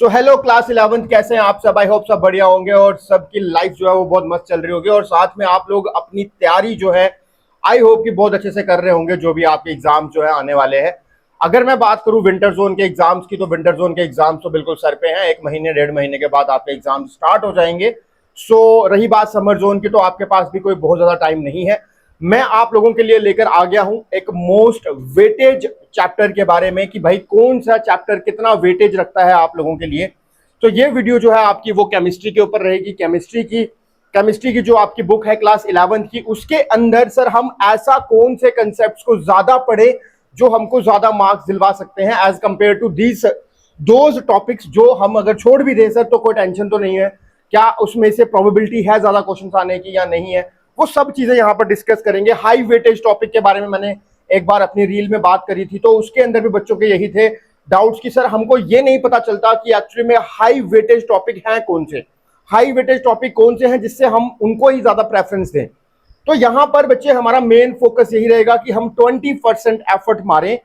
So hello class 11th, कैसे हैं आप सब। आई होप सब बढ़िया होंगे और सबकी लाइफ जो है वो बहुत मस्त चल रही होगी और साथ में आप लोग अपनी तैयारी जो है आई होप कि बहुत अच्छे से कर रहे होंगे, जो भी आपके एग्जाम जो है आने वाले हैं। अगर मैं बात करूं विंटर जोन के एग्जाम्स की, तो विंटर जोन के एग्जाम्स तो बिल्कुल सर पे हैं। 1 महीने 1.5 महीने के बाद आपके एग्जाम स्टार्ट हो जाएंगे। सो रही बात समर जोन की, तो आपके पास भी कोई बहुत ज्यादा टाइम नहीं है। मैं आप लोगों के लिए लेकर आ गया हूं एक मोस्ट वेटेज चैप्टर के बारे में कि भाई कौन सा चैप्टर कितना वेटेज रखता है आप लोगों के लिए। तो ये वीडियो जो है आपकी वो केमिस्ट्री के ऊपर रहेगी। केमिस्ट्री की जो आपकी बुक है क्लास 11th की, उसके अंदर सर हम ऐसा कौन से कंसेप्ट को ज्यादा पढ़े जो हमको ज्यादा मार्क्स दिलवा सकते हैं as compare to these those topics जो हम अगर छोड़ भी दें सर तो कोई टेंशन तो नहीं है। क्या उसमें से प्रोबेबिलिटी है ज्यादा क्वेश्चन आने की या नहीं है, वो सब चीजें यहाँ पर डिस्कस करेंगे। हाई वेटेज टॉपिक के बारे में मैंने एक बार अपनी रील में बात करी थी, तो उसके अंदर भी बच्चों के यही थे डाउट्स कि सर हमको ये नहीं पता चलता कि एक्चुअली में हाई वेटेज टॉपिक हैं कौन से, हाई वेटेज टॉपिक कौन से हैं जिससे हम उनको ही ज्यादा प्रेफरेंस दें। तो यहां पर बच्चे हमारा मेन फोकस यही रहेगा कि हम 20% एफर्ट मारें,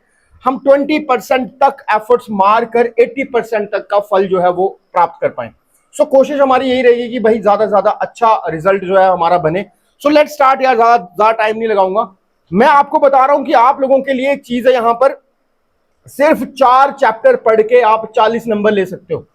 हम 20% तक एफर्ट्स मार कर 80% तक का फल जो है वो प्राप्त कर पाए। सो कोशिश हमारी यही रहेगी कि भाई ज्यादा से ज्यादा अच्छा रिजल्ट जो है हमारा बने। सो लेट्स स्टार्ट यार, ज्यादा टाइम नहीं लगाऊंगा। मैं आपको बता रहा हूं कि आप लोगों के लिए एक चीज है, यहां पर सिर्फ 4 चैप्टर पढ़ के आप 40 नंबर ले सकते हो।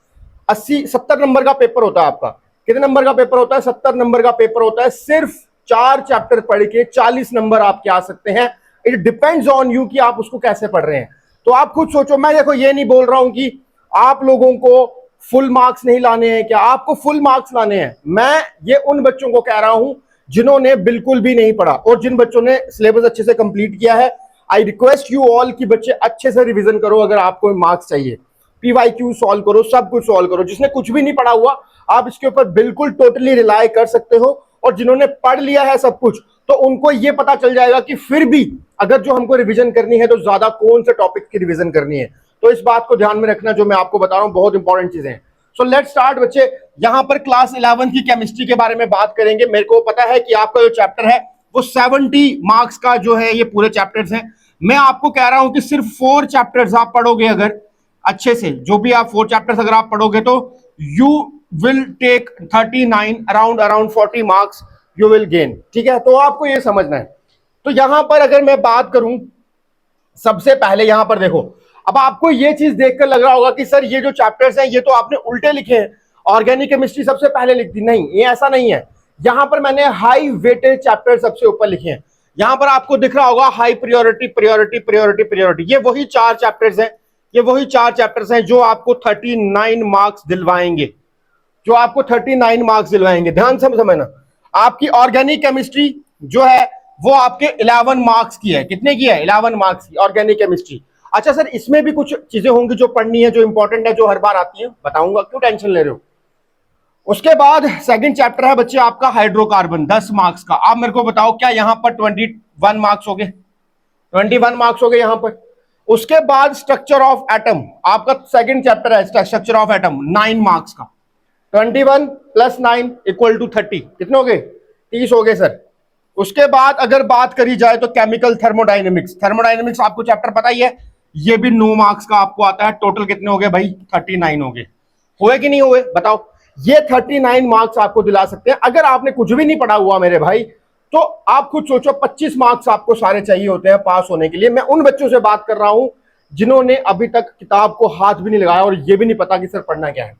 70 नंबर का पेपर होता है आपका। कितने नंबर का पेपर होता है? 70 नंबर का पेपर होता है। सिर्फ 4 चैप्टर पढ़ के 40 नंबर आपके आ सकते हैं। इट डिपेंड्स ऑन यू कि आप उसको कैसे पढ़ रहे हैं। तो आप खुद सोचो। मैं देखो ये नहीं बोल रहा हूं कि आप लोगों को फुल मार्क्स नहीं लाने हैं, क्या आपको फुल मार्क्स लाने हैं। मैं ये उन बच्चों को कह रहा हूं जिन्होंने बिल्कुल भी नहीं पढ़ा और जिन बच्चों ने सिलेबस अच्छे से कंप्लीट किया है। आई रिक्वेस्ट यू ऑल कि बच्चे अच्छे से रिवीजन करो। अगर आपको मार्क्स चाहिए, पीवाईक्यू सॉल्व करो, सब कुछ सॉल्व करो। जिसने कुछ भी नहीं पढ़ा हुआ आप इसके ऊपर बिल्कुल टोटली रिलाई कर सकते हो, और जिन्होंने पढ़ लिया है सब कुछ तो उनको ये पता चल जाएगा कि फिर भी अगर जो हमको रिवीजन करनी है तो ज्यादा कौन से टॉपिक की रिवीजन करनी है। तो इस बात को ध्यान में रखना, जो मैं आपको बता रहा हूं बहुत इंपॉर्टेंट चीजें हैं। सो लेट्स स्टार्ट बच्चे। यहां पर क्लास 11 की केमिस्ट्री के बारे में बात करेंगे। मेरे को पता है कि आपका जो चैप्टर है वो 70 मार्क्स का जो है ये पूरे चैप्टर्स हैं। मैं आपको कह रहा हूं कि सिर्फ 4 चैप्टर्स आप पढ़ोगे अगर अच्छे से, जो भी आप 4 चैप्टर्स अगर आप पढ़ोगे तो you will take 39 around 40 marks you will gain. ठीक है, तो आपको ये समझना है। तो यहां पर अगर मैं बात करूं, सबसे पहले यहां पर देखो, अब आपको ये चीज देखकर लग रहा होगा कि सर ये जो चैप्टर्स हैं ये तो आपने उल्टे लिखे हैं, ऑर्गेनिक केमिस्ट्री सबसे पहले लिख दी। नहीं, ये ऐसा नहीं है। यहां पर मैंने हाई वेटेज चैप्टर सबसे ऊपर लिखे हैं। यहां पर आपको दिख रहा होगा high priority priority priority priority. ये वही 4 चैप्टर्स हैं, ये वही 4 चैप्टर्स हैं जो आपको 39 मार्क्स दिलवाएंगे, जो आपको 39 मार्क्स दिलवाएंगे। ध्यान से समझना, आपकी ऑर्गेनिक केमिस्ट्री जो है वो आपके 11 मार्क्स की है। कितने की है? 11 मार्क्स की ऑर्गेनिक केमिस्ट्री। अच्छा सर, इसमें भी कुछ चीजें होंगी जो पढ़नी है, जो इंपॉर्टेंट है, जो हर बार आती है, बताऊंगा, क्यों टेंशन ले रहे हो। उसके बाद सेकंड चैप्टर है बच्चे आपका हाइड्रोकार्बन, 10 मार्क्स का। आप मेरे को बताओ क्या यहां पर 21 मार्क्स हो गए? 21 मार्क्स हो गए यहां पर। उसके बाद स्ट्रक्चर ऑफ एटम, आपका सेकंड चैप्टर है स्ट्रक्चर ऑफ एटम, 9 मार्क्स का। 21 + 9 = 30। कितने हो गए? 30 हो गए सर। उसके बाद अगर बात करी जाए तो केमिकल थर्मोडायनेमिक्स, थर्मोडायनेमिक्स आपको चैप्टर पता ही है, ये भी 9 मार्क्स का आपको आता है। टोटल कितने हो गए भाई? 39 हो गए। हुए कि नहीं हुए बताओ? ये 39 मार्क्स आपको दिला सकते हैं। अगर आपने कुछ भी नहीं पढ़ा हुआ मेरे भाई, तो आप खुद सोचो 25 मार्क्स आपको सारे चाहिए होते हैं पास होने के लिए। मैं उन बच्चों से बात कर रहा हूं जिन्होंने अभी तक किताब को हाथ भी नहीं लगाया और ये भी नहीं पता कि सर पढ़ना क्या है।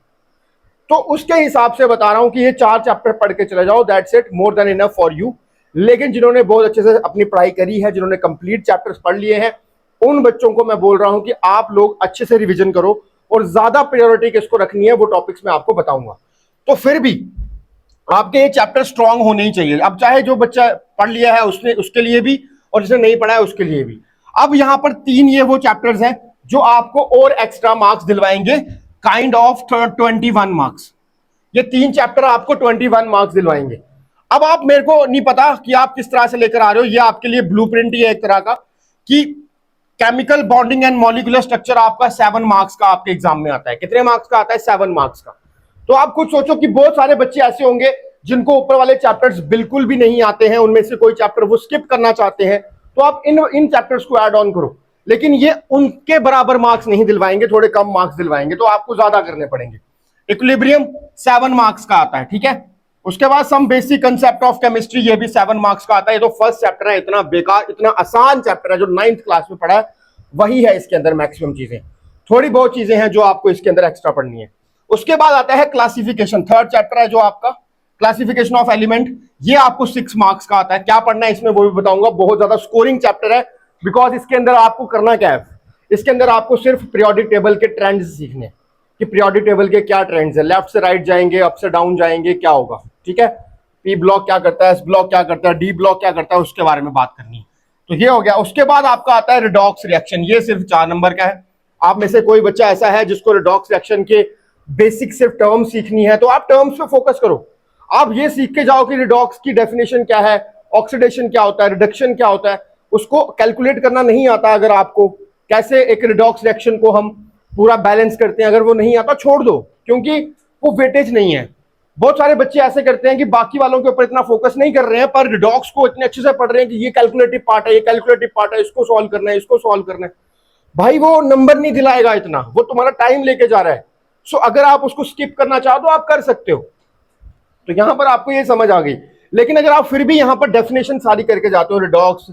तो उसके हिसाब से बता रहा हूं कि ये 4 चैप्टर पढ़ के चले जाओ, that's it, more than enough for you. लेकिन जिन्होंने बहुत अच्छे से अपनी पढ़ाई करी है, जिन्होंने कंप्लीट चैप्टर्स पढ़ लिए हैं, उन बच्चों को मैं बोल रहा हूं कि आप लोग अच्छे से रिवीजन करो और ज्यादा प्रायोरिटी किसको रखनी है वो टॉपिक्स मैं आपको बताऊंगा। तो फिर भी आपके ये चैप्टर स्ट्रांग होने ही चाहिए। अब चाहे जो बच्चा पढ़ लिया है उसने, उसके लिए भी, और जिसने नहीं पढ़ा है उसके लिए भी। अब यहां पर 3 ये वो चैप्टर्स हैं जो आपको और एक्स्ट्रा मार्क्स दिलवाएंगे, काइंड ऑफ 21 मार्क्स। ये 3 चैप्टर आपको 21 मार्क्स दिलवाएंगे। अब आप मेरे को नहीं पता कि आप किस तरह से लेकर आ रहे हो, ये आपके लिए ब्लूप्रिंट ही है एक तरह का, कि chemical bonding and molecular structure आपका 7 मार्क्स का आपके एग्जाम में आता है। कितने मार्क्स का आता है? 7 मार्क्स का। तो आप खुद सोचो कि बहुत सारे बच्चे ऐसे होंगे जिनको ऊपर वाले चैप्टर्स बिल्कुल भी नहीं आते हैं, उनमें से कोई चैप्टर वो स्किप करना चाहते हैं, तो आप इन चैप्टर्स को ऐड ऑन करो। लेकिन ये उनके बराबर मार्क्स नहीं दिलवाएंगे, थोड़े कम मार्क्स दिलवाएंगे, तो आपको ज्यादा करने पड़ेंगे। इक्विलिब्रियम 7 मार्क्स का आता है, ठीक है। उसके बाद some basic concept of chemistry, ये भी 7 मार्क्स का आता है। ये तो फर्स्ट चैप्टर है, इतना बेकार, इतना आसान चैप्टर है, जो 9th क्लास में पढ़ा है वही है इसके अंदर मैक्सिमम चीजें। थोड़ी बहुत चीजें हैं जो आपको इसके अंदर एक्स्ट्रा पढ़नी है। उसके बाद आता है क्लासिफिकेशन, 3rd चैप्टर है जो आपका क्लासिफिकेशन ऑफ एलिमेंट। ये आपको 6 मार्क्स का आता है। क्या पढ़ना है इसमें वो भी बताऊंगा। बहुत ज्यादा स्कोरिंग चैप्टर है, बिकॉज इसके अंदर आपको करना क्या है, इसके अंदर आपको सिर्फ पीरियोडिक टेबल के ट्रेंड्स सीखने कि पीरियोडिक टेबल के क्या ट्रेंड्स है, लेफ्ट से राइट जाएंगे, अप से डाउन जाएंगे, क्या होगा, ठीक है। पी ब्लॉक क्या करता है, एस ब्लॉक क्या करता है, डी ब्लॉक क्या करता है, उसके बारे में बात करनी है। तो ये हो गया। उसके बाद आपका आता है रिडॉक्स रिएक्शन, ये सिर्फ 4 नंबर का है। आप में से कोई बच्चा ऐसा है जिसको रिडॉक्स रिएक्शन के बेसिक सिर्फ टर्म सीखनी है, तो आप टर्म्स पे फोकस करो। आप ये सीख के जाओ कि रिडॉक्स की डेफिनेशन क्या है, ऑक्सीडेशन क्या होता है, रिडक्शन क्या होता है। उसको कैलकुलेट करना नहीं आता, अगर आपको कैसे एक रिडॉक्स रिएक्शन को हम पूरा बैलेंस करते हैं, अगर वो नहीं आता छोड़ दो, क्योंकि वो वेटेज नहीं है। बहुत सारे बच्चे ऐसे करते हैं कि बाकी वालों के ऊपर इतना फोकस नहीं कर रहे हैं, पर रिडॉक्स को इतने अच्छे से पढ़ रहे हैं कि ये कैलकुलेटिव पार्ट है, ये कैलकुलेटिव पार्ट है, इसको सॉल्व करना है, इसको सॉल्व करना है। भाई वो नंबर नहीं दिलाएगा इतना, वो तुम्हारा टाइम लेके जा रहा है। सो अगर आप उसको स्किप करना चाहो तो आप कर सकते हो। तो यहां पर आपको ये समझ आ गई। लेकिन अगर आप फिर भी यहां पर डेफिनेशन सारी करके जाते हो, रिडॉक्स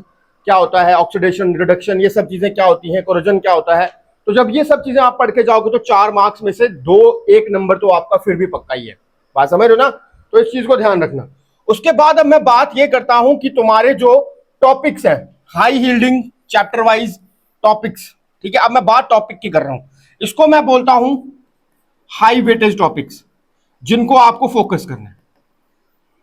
क्या होता है, ऑक्सीडेशन, रिडक्शन, ये सब चीजें क्या होती हैं, कोरोजन क्या होता है, तो जब ये सब चीजें आप पढ़ के जाओगे तो 4 मार्क्स में से 1 नंबर तो आपका फिर भी पक्का ही है। बात समझ रहे हो ना, तो इस चीज को ध्यान रखना। उसके बाद अब मैं बात ये करता हूं कि तुम्हारे जो टॉपिक्स हैं, high yielding chapter wise topics, ठीक है। अब मैं बात टॉपिक की कर रहा हूं, इसको मैं बोलता हूं हाई वेटेज टॉपिक्स, जिनको आपको फोकस करना है,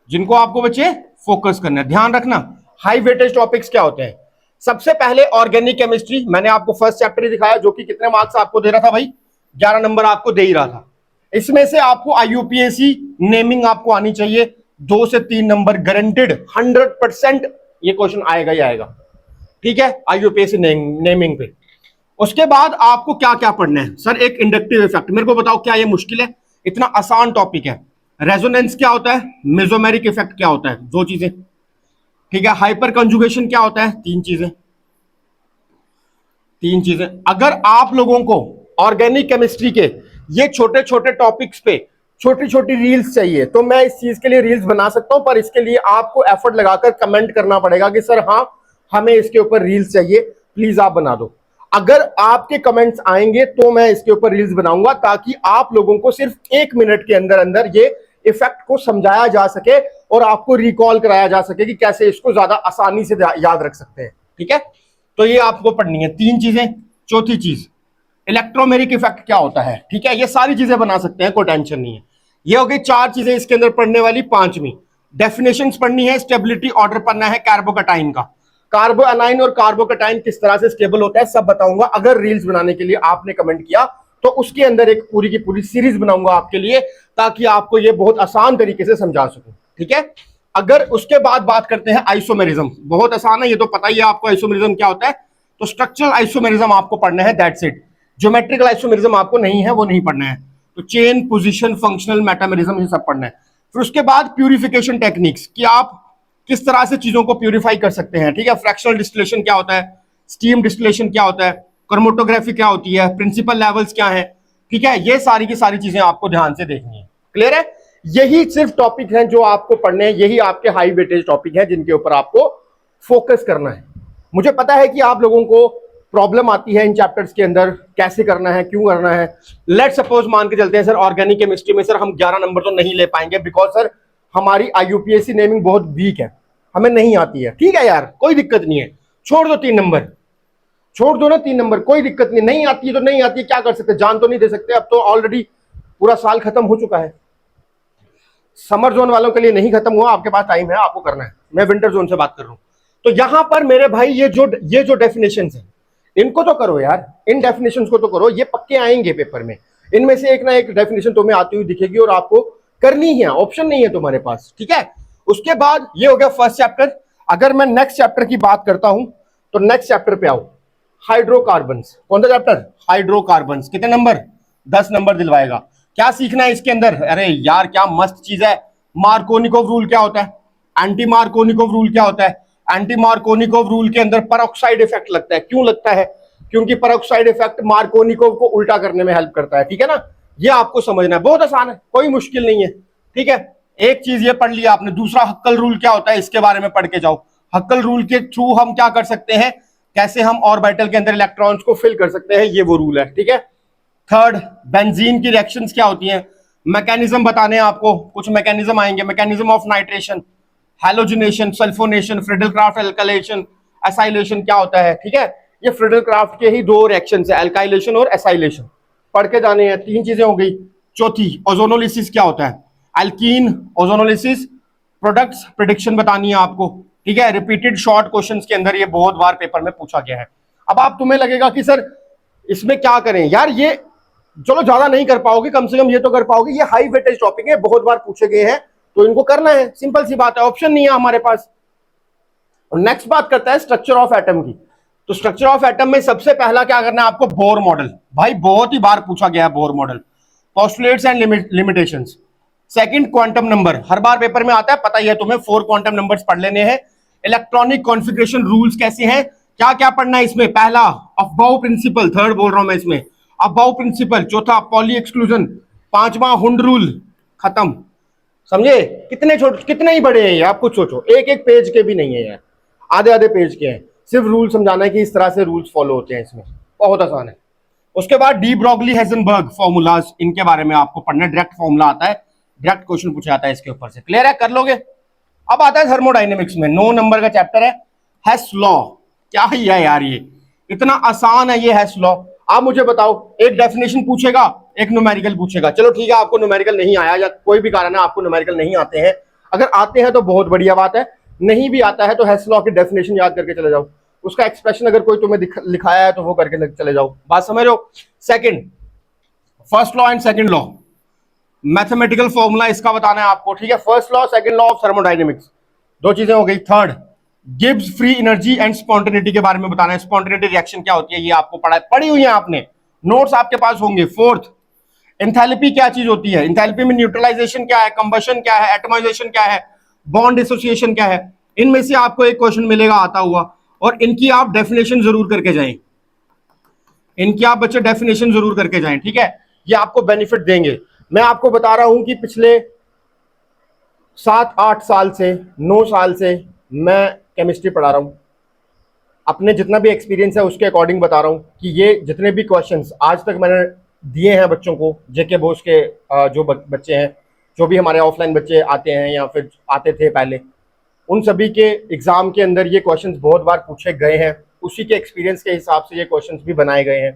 जिनको आपको बच्चे फोकस करना है। ध्यान रखना, हाई वेटेज टॉपिक्स क्या होते हैं। सबसे पहले ऑर्गेनिक केमिस्ट्री, मैंने आपको फर्स्ट चैप्टर ही दिखाया, जो कि कितने मार्क्स आपको दे रहा था भाई, 11 नंबर आपको दे ही रहा था। इसमें से आपको आईयूपीएसी नेमिंग आपको आनी चाहिए, 2 से 3 नंबर गारंटेड, 100% ये क्वेश्चन आएगा ही आएगा, ठीक है, आईयूपीएसी नेमिंग पे। उसके बाद आपको क्या क्या पढ़ना है। सर एक इंडक्टिव इफेक्ट, मेरे को बताओ क्या ये मुश्किल है, इतना आसान टॉपिक है। रेजोनेंस क्या होता है, मेसोमेरिक इफेक्ट क्या होता है, 2 चीजें, ठीक है। हाइपर कंजुगेशन क्या होता है, 3 चीजें, 3 चीजें। अगर आप लोगों को ऑर्गेनिक केमिस्ट्री के ये छोटे छोटे टॉपिक्स पे छोटी छोटी रील्स चाहिए, तो मैं इस चीज के लिए रील्स बना सकता हूं, पर इसके लिए आपको एफर्ट लगाकर कमेंट करना पड़ेगा कि सर हाँ हमें इसके ऊपर रील्स चाहिए, प्लीज आप बना दो। अगर आपके कमेंट्स आएंगे तो मैं इसके ऊपर रील्स बनाऊंगा, ताकि आप लोगों को सिर्फ 1 मिनट के अंदर अंदर ये इफेक्ट को समझाया जा सके और आपको रिकॉल कराया जा सके कि कैसे इसको ज्यादा आसानी से याद रख सकते हैं, ठीक है। तो ये आपको पढ़नी है 3 चीजें। चौथी चीज, इलेक्ट्रोमेरिक इफेक्ट क्या होता है, ठीक है। ये सारी चीजें बना सकते हैं, कोई टेंशन नहीं है। ये हो गई 4 चीजें इसके अंदर पढ़ने वाली। 5वीं डेफिनेशंस पढ़नी है, स्टेबिलिटी ऑर्डर पढ़ना है कार्बोकैटाइन का, कार्बो एनाइन और कार्बोकैटाइन किस तरह से स्टेबल होता है सब बताऊंगा। अगर रील्स बनाने के लिए आपने कमेंट किया तो उसके अंदर एक पूरी की पूरी सीरीज बनाऊंगा आपके लिए, ताकि आपको ये बहुत आसान तरीके से समझा सकूं, ठीक है। अगर उसके बाद बात करते हैं आइसोमेरिज्म, बहुत आसान है, ये तो पता ही है आपको आइसोमेरिज्म क्या होता है। तो स्ट्रक्चरल आइसोमेरिज्म आपको पढ़ना है, दैट्स इट। ज्योमेट्रिकल आइसोमेरिज्म आपको नहीं है, वो नहीं पढ़ना है। तो चेन, पोजीशन, फंक्शनल, मेटामेरिज्म, ये सब पढ़ना है। फिर उसके बाद प्यूरिफिकेशन टेक्निक्स, कि आप किस तरह से चीजों को प्यूरिफाई कर सकते हैं, ठीक है। फ्रैक्शनल डिस्टिलेशन क्या होता है, स्टीम डिस्टिलेशन क्या होता है, क्रोमेटोग्राफी क्या होती है, प्रिंसिपल लेवल्स क्या है, ठीक है। ये सारी की सारी चीजें आपको ध्यान से देखनी है, क्लियर है। यही सिर्फ टॉपिक हैं जो आपको पढ़ने हैं, यही आपके हाई वेटेज टॉपिक हैं जिनके ऊपर आपको फोकस करना है। मुझे पता है कि आप लोगों को प्रॉब्लम आती है इन चैप्टर्स के अंदर, कैसे करना है, क्यों करना है। लेट सपोज मान के चलते हैं सर ऑर्गेनिक केमिस्ट्री में सर हम 11 नंबर तो नहीं ले पाएंगे, बिकॉज सर हमारी आईयूपीएसी नेमिंग बहुत वीक है, हमें नहीं आती है। ठीक है यार, कोई दिक्कत नहीं है, छोड़ दो 3 नंबर, छोड़ दो ना 3 नंबर, कोई दिक्कत नहीं। नहीं आती है तो नहीं आती है, क्या कर सकते, जान तो नहीं दे सकते। अब तो ऑलरेडी पूरा साल खत्म हो चुका है। समर जोन वालों के लिए नहीं खत्म हुआ, आपके पास टाइम है, आपको करना है। मैं विंटर जोन से बात कर रहा हूं। तो यहां पर मेरे भाई ये जो डेफिनेशंस हैं इनको तो करो यार, इन डेफिनेशंस को तो करो, ये पक्के आएंगे पेपर में। इनमें से एक ना एक डेफिनेशन तुम्हें आती हुई दिखेगी और आपको करनी है, ऑप्शन नहीं है तुम्हारे पास, ठीक है। उसके बाद ये हो गया फर्स्ट चैप्टर। अगर मैं नेक्स्ट चैप्टर की बात करता हूं तो नेक्स्ट चैप्टर पे आओ, हाइड्रोकार्बन्स। कौन सा चैप्टर, हाइड्रोकार्बन्स। कितने नंबर, 10 नंबर दिलवाएगा। क्या सीखना है इसके अंदर, अरे यार क्या मस्त चीज है। मार्कोनिकोव रूल क्या होता है, एंटी मार्कोनिकोव रूल क्या होता है। एंटी मार्कोनिकोव रूल के अंदर पेरोक्साइड इफेक्ट लगता है। क्यों लगता है, क्योंकि पेरोक्साइड इफेक्ट मार्कोनिकोव को उल्टा करने में हेल्प करता है, ठीक है ना। ये आपको समझना है, बहुत आसान है, कोई मुश्किल नहीं है, ठीक है। एक चीज ये पढ़ लिया आपने। दूसरा हक्कल रूल क्या होता है, इसके बारे में पढ़ के जाओ। हक्कल रूल के थ्रू हम क्या कर सकते हैं, कैसे हम ऑर्बिटल के अंदर इलेक्ट्रॉन्स को फिल कर सकते हैं, ये वो रूल है, ठीक है। थर्ड, बेंजीन की रिएक्शंस क्या होती हैं, मैकेनिज्म बताने हैं आपको, कुछ मैकेनिज्म आएंगे। Mechanism of nitration, halogenation, sulphonation, Friedel Crafts alkylation, acylation क्या होता है, ठीक है। ये फ्रिडल क्राफ्ट के ही दो रिएक्शंस है, एल्काइलेशन और एसाइलेशन, पढ़ के जाने हैं। तीन चीजें हो गई। चौथी, ओजोनोलिसिस क्या होता है, एल्कीन ओजोनोलिसिस प्रोडक्ट्स प्रेडिक्शन बतानी है आपको, ठीक है। रिपीटेड शॉर्ट क्वेश्चंस के अंदर ये बहुत बार पेपर में पूछा गया है। अब आप तुम्हें लगेगा कि सर इसमें क्या करें यार, ये चलो ज्यादा नहीं कर पाओगे, कम से कम ये तो कर पाओगे, ये हाई वेटेज टॉपिक है, बहुत बार पूछे गए हैं, तो इनको करना है, सिंपल सी बात है, ऑप्शन नहीं है हमारे पास। और नेक्स्ट बात करता है स्ट्रक्चर ऑफ एटम की। तो स्ट्रक्चर ऑफ एटम में सबसे पहला क्या करना है आपको, बोर मॉडल। भाई बहुत ही बार पूछा गया है Bohr model. Postulates and limitations. Second, quantum number, her bar paper में आता है, पता ही है तुम्हें, 4 क्वांटम नंबर्स पढ़ लेने हैं। इलेक्ट्रॉनिक कॉन्फ़िगरेशन रूल्स कैसे हैं, क्या क्या पढ़ना है इसमें। पहला, अफबाउ प्रिंसिपल, थर्ड बोल रहा हूं मैं इसमें, अफबाउ प्रिंसिपल। चौथा, पॉली एक्सक्लूजन। पांचवा, हुंड रूल, खत्म। समझे, कितने छोटे कितने ही बड़े हैं ये, आप कुछ सोचो, एक एक पेज के भी नहीं है यार, आधे आधे पेज के हैं। सिर्फ रूल समझाना है कि इस तरह से रूल्स फॉलो होते हैं इसमें, बहुत आसान है। उसके बाद डी ब्रॉगली हेजनबर्ग फॉर्मूलाज, इनके बारे में आपको पढ़ना है। डायरेक्ट फॉर्मूला आता है, डायरेक्ट क्वेश्चन पूछा जाता है इसके ऊपर से, क्लियर है, कर लोगे। अब आता है थर्मोडाइनेमिक्स में, 9 नंबर का चैप्टर है, हेस लॉ। क्या ही है यार ये, इतना आसान है ये हेस लॉ। आप मुझे बताओ, एक डेफिनेशन पूछेगा, एक न्यूमेरिकल पूछेगा। चलो ठीक है, आपको न्यूमेरिकल नहीं आया या कोई भी कारण है आपको न्यूमेरिकल नहीं आते हैं, अगर आते हैं तो बहुत बढ़िया बात है, नहीं भी आता है तो हेस लॉ की डेफिनेशन याद करके चले जाओ, उसका एक्सप्रेशन अगर कोई तुम्हें लिखाया है तो वो करके चले जाओ, बात समझ रहे हो। Second, first law and second law, mathematical formula इसका बताना है आपको, ठीक है। First law, second law of thermodynamics, दो चीजें हो गई। Third, Gibbs free energy and spontaneity के बारे में बताना है, स्पॉन्टेनिटी रिएक्शन क्या होती है, ये आपको पढ़ी हुई है आपने, नोट्स आपके पास होंगे। फोर्थ, एंथैल्पी क्या चीज होती है, एंथैल्पी में न्यूट्रलाइजेशन क्या है, कंबशन क्या है, एटमाइजेशन क्या है, बॉन्ड एसोसिएशन क्या है, इनमें से आपको एक क्वेश्चन मिलेगा आता हुआ, और इनकी आप डेफिनेशन जरूर करके जाएं, इनकी आप बच्चे डेफिनेशन जरूर करके जाएं, ठीक है। ये आपको बेनिफिट देंगे। मैं आपको बता रहा हूं कि पिछले 7-8 साल से 9 साल से मैं केमिस्ट्री पढ़ा रहा हूं, अपने जितना भी एक्सपीरियंस है उसके अकॉर्डिंग बता रहा हूं कि ये जितने भी क्वेश्चंस आज तक मैंने दिए हैं बच्चों को, जेके बोस के जो बच्चे हैं, जो भी हमारे ऑफलाइन बच्चे आते हैं या फिर आते थे पहले, उन सभी के एग्जाम के अंदर ये क्वेश्चंस बहुत बार पूछे गए हैं, उसी के एक्सपीरियंस के हिसाब से ये क्वेश्चंस भी बनाए गए हैं।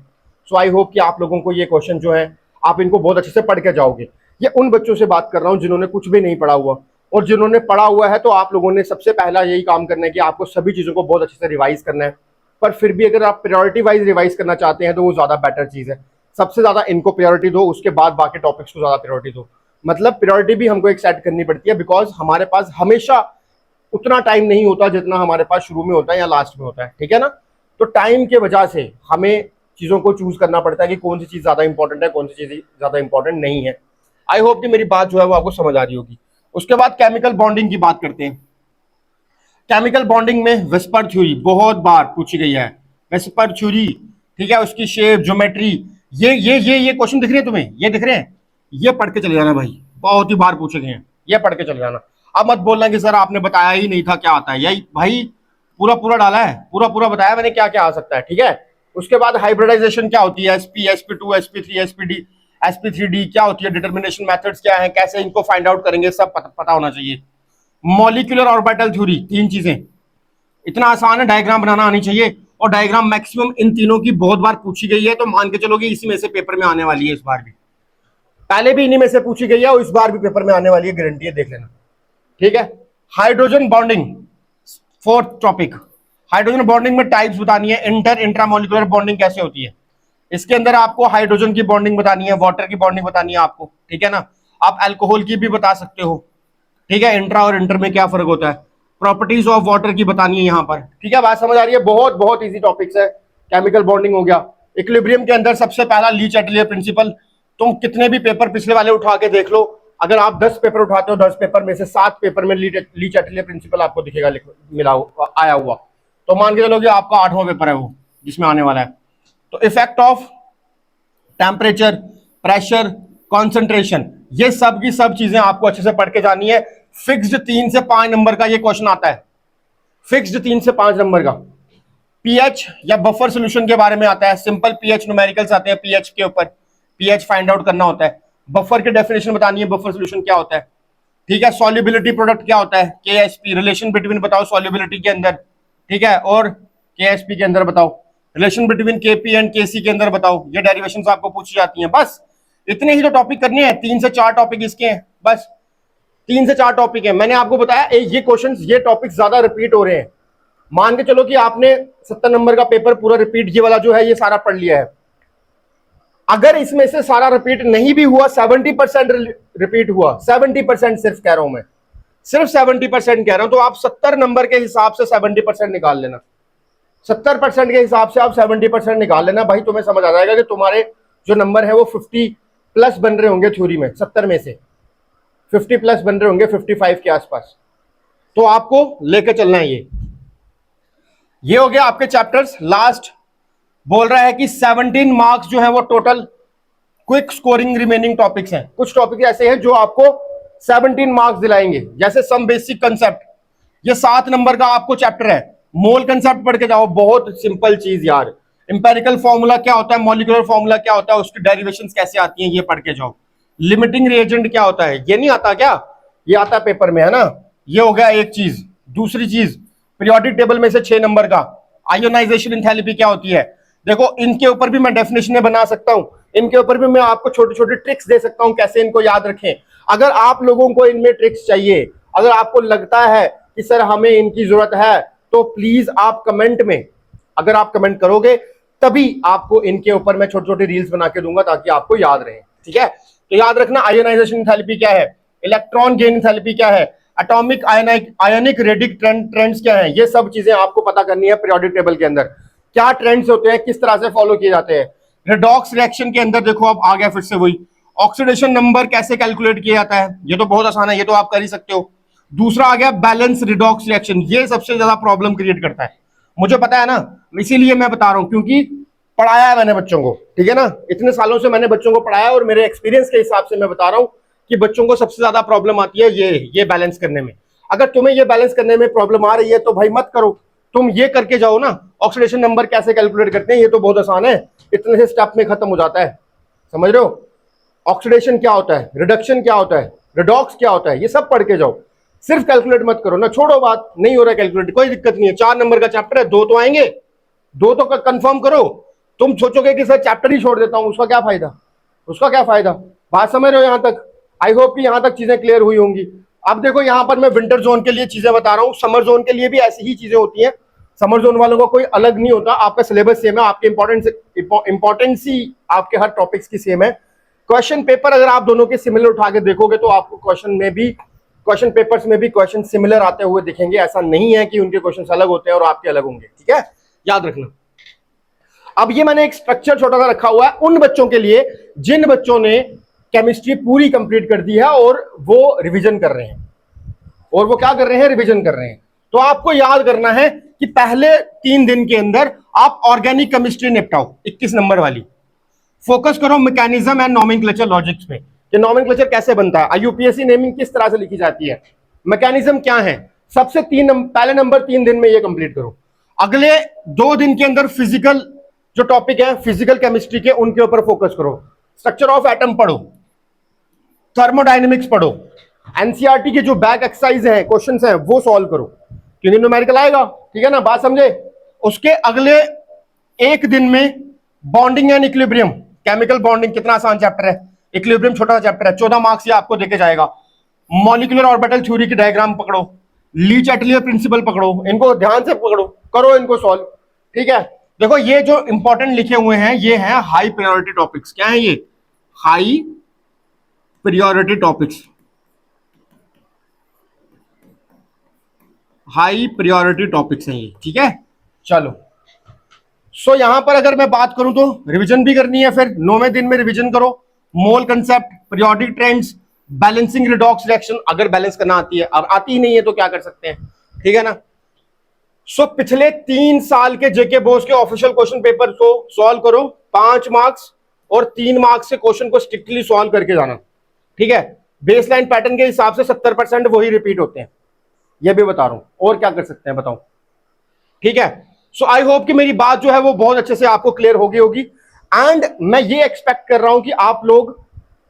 सो आई होप कि आप लोगों को ये क्वेश्चन जो है आप इनको बहुत अच्छे से पढ़ के जाओगे। ये उन बच्चों से बात कर रहा हूँ जिन्होंने कुछ भी नहीं पढ़ा हुआ, और जिन्होंने पढ़ा हुआ है तो आप लोगों ने सबसे पहला यही काम करना है कि आपको सभी चीज़ों को बहुत अच्छे से रिवाइज करना है। पर फिर भी अगर आप प्रायोरिटी वाइज रिवाइज करना चाहते हैं तो वो ज़्यादा बेटर चीज़ है। सबसे ज़्यादा इनको प्रायोरिटी दो, उसके बाद बाकी टॉपिक्स को ज़्यादा प्रायोरिटी दो। मतलब प्रायोरिटी भी हमको एक सेट करनी पड़ती है, बिकॉज हमारे पास हमेशा उतना टाइम नहीं होता जितना हमारे पास शुरू में होता है या लास्ट में होता है, ठीक है ना। तो टाइम के वजह से हमें चीज़ों को चूज करना पड़ता है कि कौन सी चीज़ ज़्यादा इंपॉर्टेंट है, कौन सी चीज़ ज़्यादा इंपॉर्टेंट नहीं है। आई होप कि मेरी बात जो है वो आपको समझ आ रही होगी। उसके बाद केमिकल बॉन्डिंग की बात करते हैं। केमिकल बॉन्डिंग में वेस्पर थ्योरी बहुत बार पूछी गई है, वेस्पर थ्योरी, ठीक है, उसकी शेप, ज्योमेट्री, ये क्वेश्चन दिख रहे हैं तुम्हें, ये दिख रहे हैं, ये पढ़ के चले जाना भाई, बहुत ही बार पूछे गए हैं, ये पढ़ के चले जाना। अब मत बोलना कि सर आपने बताया ही नहीं था क्या आता है, यही भाई पूरा डाला है, पूरा बताया मैंने क्या क्या आ सकता है, ठीक है। उसके बाद हाइब्रिडाइजेशन क्या होती है, sp sp2 sp3 spd sp3d क्या होती है, डिटर्मिनेशन मेथड्स क्या है, कैसे इनको फाइंड आउट करेंगे, सब पता होना चाहिए। मॉलिक्यूलर ऑर्बिटल थ्योरी, 3 चीजें, इतना आसान है, डायग्राम बनाना आनी चाहिए, और डायग्राम मैक्सिमम इन तीनों की बहुत बार पूछी गई है, तो मान के चलोगे इसी में से पेपर में आने वाली है इस बार भी, पहले भी इन्हीं में से पूछी गई है और इस बार भी पेपर में आने वाली है, गारंटी है, देख लेना, ठीक है। Hydrogen bonding, 4th topic, hydrogen bonding में टाइप्स बतानी है, इंटर इंट्रामोलिकुलर बॉन्डिंग कैसे होती है, इसके अंदर आपको हाइड्रोजन की बॉन्डिंग बतानी है, वाटर की बॉन्डिंग बतानी है आपको, ठीक है ना। आप अल्कोहल की भी बता सकते हो, ठीक है, इंट्रा और इंटर में क्या फर्क होता है, प्रॉपर्टीज ऑफ वाटर की बतानी है यहाँ पर, ठीक है, बात समझ आ रही है। बहुत इजी टॉपिक्स है। केमिकल बॉन्डिंग हो गया। इक्विलिब्रियम के अंदर सबसे पहला ली चैटलियर प्रिंसिपल, तुम कितने भी पेपर पिछले वाले उठा के देख लो, अगर आप 10 पेपर उठाते हो, 10 पेपर में से 7 पेपर में ली चैटलियर प्रिंसिपल आपको दिखेगा मिला आया हुआ, तो मान के चलो कि आपका 8वां पेपर है वो जिसमें आने वाला है। तो effect of temperature, pressure, concentration, ये सब की सब चीजें आपको अच्छे से पढ़ के जानी है। फिक्स्ड 3 से 5 नंबर का ये क्वेश्चन आता है, फिक्स्ड 3 से 5 नंबर का। पीएच या बफर सॉल्यूशन के बारे में आता है, सिंपल पीएच न्यूमेरिकल्स आते हैं पीएच के ऊपर, पीएच फाइंड आउट करना होता है, बफर की डेफिनेशन बतानी है, बफर सॉल्यूशन क्या होता है, ठीक है। सॉल्युबिलिटी प्रोडक्ट क्या होता है, केएसपी, रिलेशन बिटवीन बताओ सॉल्युबिलिटी के अंदर, ठीक है, और केएसपी के अंदर बताओ, रिलेशन बिटवीन केपी एंड केसी के अंदर बताओ। ये डेरिवेशंस आपको पूछी जाती हैं। बस इतने ही तो टॉपिक करने हैं, 3 से 4 टॉपिक इसके हैं, बस 3 से 4 टॉपिक है। मैंने आपको बताया ये क्वेश्चन, ये टॉपिक ज्यादा रिपीट हो रहे हैं। मान के चलो कि आपने 70 नंबर का पेपर पूरा रिपीट, ये वाला जो है ये सारा पढ़ लिया है। अगर इसमें से सारा रिपीट नहीं भी हुआ, 70% रिपीट हुआ, 70% सिर्फ कह रहा हूं मैं, सिर्फ 70% कह रहा हूं, तो आप 70 नंबर के हिसाब से 70% निकाल लेना। 70% के हिसाब से आप 70% निकाल लेना भाई, तुम्हें समझ आ जाएगा कि तुम्हारे जो नंबर है वो 50 प्लस बन रहे होंगे थ्योरी में। 70 में से 50 प्लस बन रहे होंगे, 55 के आसपास। तो आपको लेकर चलना है। ये हो गया आपके चैप्टर्स। लास्ट बोल रहा है कि 17 मार्क्स जो है वो total quick scoring remaining topics हैं। कुछ टॉपिक ऐसे हैं जो आपको 17 मार्क्स दिलाएंगे, जैसे सम बेसिक कंसेप्ट, ये 7 नंबर का आपको चैप्टर है। मोल कंसेप्ट पढ़ के जाओ, बहुत सिंपल चीज यार। इंपेरिकल फॉर्मूला क्या होता है, मॉलिक्यूलर फॉर्मूला क्या होता है, उसकी डेरिवेशंस कैसे आती हैं, ये पढ़ के जाओ। लिमिटिंग रिएजेंट क्या होता है, ये नहीं आता क्या, ये आता है पेपर में, है ना। ये हो गया एक चीज। दूसरी चीज, पीरियोडिक टेबल में से 6 नंबर का आयोनाइजेशन एंथैल्पी क्या होती है। देखो इनके ऊपर भी मैं डेफिनेशन बना सकता हूं, इनके ऊपर भी मैं आपको छोटे छोटे ट्रिक्स दे सकता हूं कैसे इनको याद रखें। अगर आप लोगों को इनमें ट्रिक्स चाहिए, अगर आपको लगता है कि सर हमें इनकी जरूरत है, तो प्लीज आप कमेंट में, अगर आप कमेंट करोगे तभी आपको इनके ऊपर मैं छोटे छोटे रील्स बना के दूंगा ताकि आपको याद रहे, ठीक है। तो याद रखना, आयोनाइजेशन एंथैल्पी क्या है, इलेक्ट्रॉन गेन एंथैल्पी क्या है, एटॉमिक आयनिक रेडिक ट्रेंड्स क्या है, ये सब चीजें आपको पता करनी है। पीरियोडिक टेबल के अंदर क्या ट्रेंड्स होते हैं, किस तरह से फॉलो किए जाते हैं। रिडॉक्स रिएक्शन के अंदर देखो अब आ गया फिर से वही, ऑक्सीडेशन नंबर कैसे कैलकुलेट किया जाता है, ये तो बहुत आसान है, ये तो आप कर ही सकते हो। दूसरा आ गया बैलेंस रिडॉक्स रिएक्शन, ये सबसे ज्यादा प्रॉब्लम क्रिएट करता है, मुझे पता है ना, इसीलिए मैं बता रहा हूं, क्योंकि पढ़ाया है मैंने बच्चों को, ठीक है ना। इतने सालों से मैंने बच्चों को पढ़ाया और मेरे एक्सपीरियंस के हिसाब से मैं बता रहा हूं कि बच्चों को सबसे ज्यादा प्रॉब्लम आती है ये बैलेंस करने में। अगर तुम्हें ये बैलेंस करने में प्रॉब्लम आ रही है तो भाई मत करो, तुम ये करके जाओ ना। ऑक्सीडेशन नंबर कैसे कैलकुलेट करते हैं, ये तो बहुत आसान है, इतने से स्टेप में खत्म हो जाता है, समझ रहे हो। ऑक्सीडेशन क्या होता है, रिडक्शन क्या होता है, रिडॉक्स क्या होता है, ये सब पढ़ के जाओ। सिर्फ कैलकुलेट मत करो ना, छोड़ो बात, नहीं हो रहा है कैलकुलेट, कोई दिक्कत नहीं है। 4 नंबर का चैप्टर है, 2 तो आएंगे, 2 तो कंफर्म करो। तुम सोचोगे कि सर चैप्टर ही छोड़ देता हूं, उसका क्या फायदा, उसका क्या फायदा। बात समझ रहे हो यहां तक। आई होप कि यहां तक चीजें क्लियर हुई होंगी। अब देखो यहां पर मैं विंटर जोन के लिए चीजें बता रहा हूं, समर जोन के लिए भी ऐसी ही चीजें होती हैं। समर जोन वालों का कोई अलग नहीं होता, आपका सिलेबस सेम है, आपके इंपॉर्टेंस ही आपके हर टॉपिक्स की सेम है। क्वेश्चन पेपर अगर आप दोनों के सिमिलर उठा के देखोगे तो आपको क्वेश्चन पेपर्स में भी क्वेश्चन सिमिलर आते हुए दिखेंगे। ऐसा नहीं है कि उनके क्वेश्चन अलग होते हैं और आपके अलग होंगे, ठीक है, याद रखना। अब ये मैंने एक स्ट्रक्चर छोटा सा रखा हुआ है उन बच्चों के लिए जिन बच्चों ने केमिस्ट्री पूरी कंप्लीट कर दी है और वो रिवीजन कर रहे हैं, और वो क्या कर रहे हैं, रिवीजन कर रहे हैं। तो आपको याद करना है कि पहले 3 दिन के अंदर आप ऑर्गेनिक केमिस्ट्री निपटाओ, 21 नंबर वाली। फोकस करो मैकेनिज्म एंड नोमेनक्लेचर लॉजिक्स पे, कि नोमेनक्लेचर कैसे बनता है, आईयूपीएससी नेमिंग किस तरह से लिखी जाती है, मैकेनिज्म क्या है, सबसे पहले नंबर 3 दिन में ये कंप्लीट करो। अगले 2 दिन के अंदर फिजिकल जो टॉपिक है, फिजिकल केमिस्ट्री के, उनके ऊपर फोकस करो। स्ट्रक्चर ऑफ एटम पढ़ो, थर्मोडायनेमिक्स पढ़ो, एनसीईआरटी के जो बैक एक्सरसाइज है, क्वेश्चंस हैं, वो सॉल्व करो, क्योंकि न्यूमेरिकल आएगा, ठीक है ना, बात समझे। उसके अगले 1 दिन में bonding and equilibrium, chemical bonding कितना आसान चैप्टर है, इक्विलिब्रियम छोटा सा चैप्टर है, 14 मार्क्स ये आपको देके जाएगा। मॉलिक्यूलर ऑर्बिटल थ्योरी की डायग्राम पकड़ो, लीच एटलियर प्रिंसिपल पकड़ो, इनको ध्यान से पकड़ो, करो इनको सॉल्व, ठीक है। देखो ये जो इंपॉर्टेंट लिखे हुए हैं ये हैं हाई प्रायोरिटी टॉपिक्स। क्या है ये, high priority topics, high priority topics हैं ये, ठीक है। चलो सो यहां पर अगर मैं बात करूं तो रिवीजन भी करनी है, फिर 9वें दिन में रिवीजन करो। मोल concept, periodic trends, balancing redox reaction, अगर बैलेंस करना आती है, अब आती ही नहीं है तो क्या कर सकते हैं, ठीक है ना। सो पिछले 3 साल के जेके बोस के ऑफिशियल क्वेश्चन पेपर को सॉल्व करो, 5 मार्क्स और 3 मार्क्स से क्वेश्चन को स्ट्रिक्टली सॉल्व करके जाना, ठीक है। बेसलाइन पैटर्न के हिसाब से 70% वही रिपीट होते हैं, ये भी बता रहा हूं, और क्या कर सकते हैं बताओ, ठीक है। सो आई होप कि मेरी बात जो है वो बहुत अच्छे से आपको क्लियर होगी। एंड मैं ये एक्सपेक्ट कर रहा हूं कि आप लोग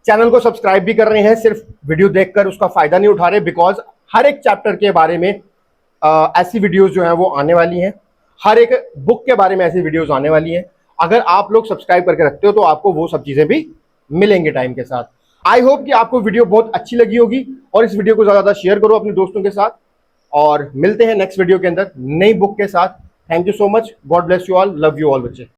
चैनल को सब्सक्राइब भी कर रहे हैं, सिर्फ वीडियो देखकर उसका फायदा नहीं उठा रहे, बिकॉज हर एक चैप्टर के बारे में ऐसी वीडियोस जो हैं वो आने वाली हैं, हर एक बुक के बारे में ऐसी वीडियोस आने वाली हैं। अगर आप लोग सब्सक्राइब करके रखते हो तो आपको वो सब चीजें भी मिलेंगे टाइम के साथ। आई होप कि आपको वीडियो बहुत अच्छी लगी होगी, और इस वीडियो को ज्यादा शेयर करो अपने दोस्तों के साथ, और मिलते हैं नेक्स्ट वीडियो के अंदर नई बुक के साथ। Thank you so much, God bless you all, love you all बच्चे।